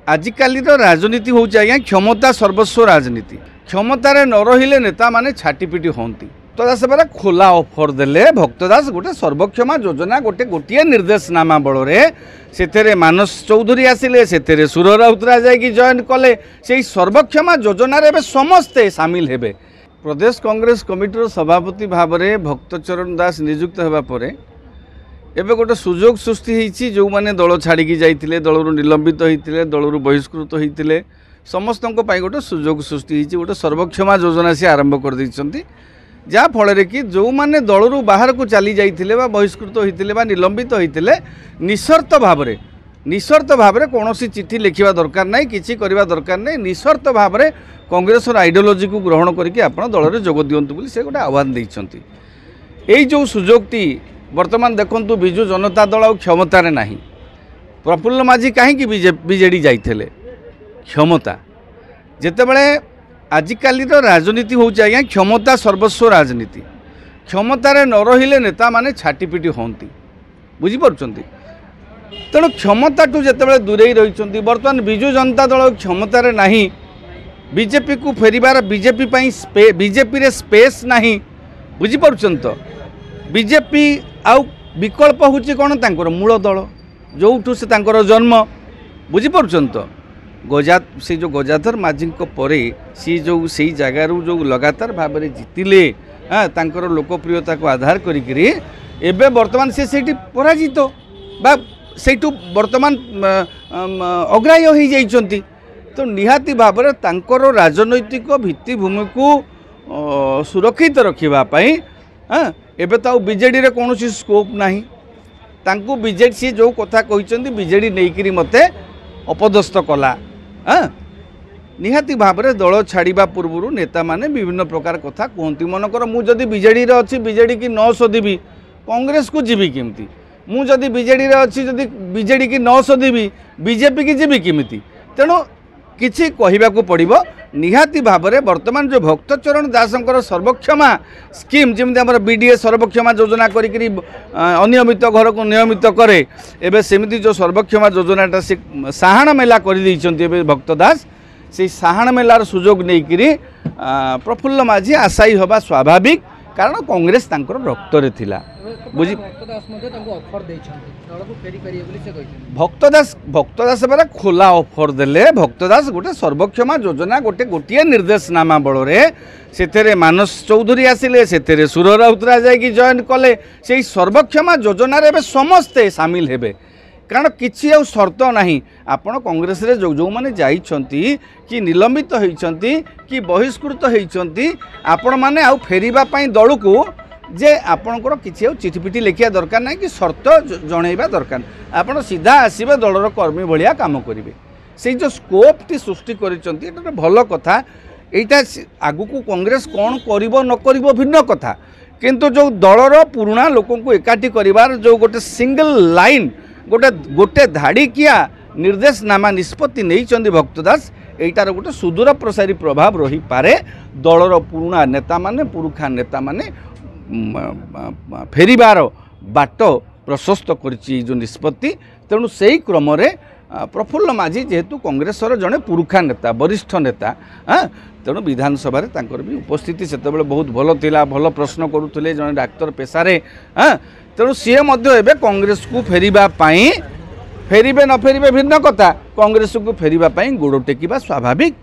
आजिकाली राजनीति हूँ आज्ञा क्षमता सर्वस्व राजनीति क्षमतार न रहिले नेता माने छाटीपिटी होती तो से खोला ऑफर देले भक्तदास गोटे सर्वक्षमा योजना गोटे निर्देशनामा बल से मानस चौधरी आसिले से सुर राउतरा जाकि जॉइन कले से सर्वक्षमा योजन समस्ते सामिल हेबे। प्रदेश कांग्रेस कमिटीर सभापति भाव में भक्तचरण दास नियुक्त होगा एबे गोटे सुजोग सृष्टि होती जो मैंने दल छाड़ी जाइए दलू निलंबित होते दलू बहिष्कृत होते समस्त गोटे सुजोग सृष्टि होती गोटे सर्वक्षमा योजना सी आरंभ कर जहाँ फल कि जो मैंने दलू बाहर को चली जाइए बहिष्कृत होते निलंबित होते निशर्त भाव में कौन चिठी लिखा दरकार नहीं किसी करवा दरकार नहीं निशर्त भाव में कांग्रेस आइडियोलोजी को ग्रहण करके आप दल में जोग दिंतु से गोटे आह्वान देते यही जो सुजोगटी वर्तमान देखु विजु जनता दल क्षमतार ना प्रफुल्ल माझी कहीं बीजेडी जाइए क्षमता जितेबले आजिकाली राजनीति हूँ आज्ञा क्षमता सर्वस्व राजनीति क्षमतार न रहिले नेता माने छाटीपिटी होती बुझीपार तेणु क्षमता टू जिते दूरे रही बर्तमान विजु जनता दल क्षमतार ना बीजेपी को फेरिबार बीजेपी रे स्पेस ना बुझीपार तो बीजेपी आउ विकल्प हूँ कौन तांकर मूल दल जो से तांकर जन्म बुझीपार तो से जो गजाधर माझी परे सी जो से जगार जो लगातार भाव में जीतिले तांकर लोकप्रियता को आधार करी एबे वर्तमान से पराजित बा सेठू वर्तमान अग्राह्य हो जाइछंती तो निहाती भाव में तांकर राजनैतिक भित्तिभूमि को सुरक्षित रखापी एबे तो बीजेडी रे कौन स्कोप नाही तांकू बीजेडी सी जो कथा कहते बीजेडी नहीं मते अपदस्थ कला निहाती भाव में दल छाड़ा पूर्व नेता माने विभिन्न प्रकार कथा कहती मनकर मुझे बीजेडी रे अच्छी बीजेडी की न सोधीबी कांग्रेस को जीवी केमती मुझे बीजेडी रे अच्छी जदि बीजेडी की न सोधीबी बीजेपी की जीवी केमती तेणु किछि कहवाक पड़ो निहाती भाव में वर्तमान जो भक्तचरण दासंकर सर्वक्षमा स्कीम जमी आम बीडीए सर्वक्षमा योजना करी अनियमित घर को नियमित करे एबे सेमिति जो सर्वक्षमा योजनाटा से साहाण मेला कर भक्तदास से साहाण मेलार सुजोग नहीं प्रफुल्ल माझी आशायी हवा स्वाभाविक कारण कांग्रेस तांकर रक्तरे थिला बुझी भक्तदास बेला खोला ऑफर देले भक्तदास गोटे सर्वक्षमा योजना गोटे निर्देशनामा बल से मानस चौधरी आसिले से सुर राउतरा जाकि जॉइन कले से सर्वक्षमा योजन समस्ते सामिल हेबे कारण किसी शर्त नहीं आपण कांग्रेस रे जो माने जाइछंती कि निलंबित होइछंती कि बहिष्कृत होइछंती आपण माने आउ फेरिबा पई दल को जे आपणकर किसी चिठीपिठी लिखा दरकार ना कि शर्त जनइबा दरकार आपण सीधा आसबे दलर कर्मी भाया काम करेंगे से जो स्कोप टी सृष्टि करिसंती एटा भल कथा एटा आगु को कांग्रेस कौन करिवो न करिवो भिन्न कथा किंतु जो दलर पुराणा लोकों को एकाठी करिवार जो गोटे सिंगल लाइन गोटे धाड़ी किया निर्देशनामा निष्पत्ति नहीं भक्तदास एटार गोटे सुदूर प्रसारी प्रभाव रही पारे दलर पुराणा नेता माने पुरुखा नेता माने फेरिबार बाट प्रशस्त करिछि जो निष्पत्ति तेणु से ही क्रम प्रफुल्ल माझी जेहेतु कांग्रेसर जड़े पुरुखा नेता वरिष्ठ नेता तेणु विधानसभा भी उपस्थिति से बहुत भल थिला भल प्रश्न करुले जड़े डाक्तर पेशारे तेणु सी कांग्रेस को फेरिबापी फेरिबे न फेरिबे भिन्न कथा कांग्रेस को फेरिबापी गोड़ टेकिबा स्वाभाविक।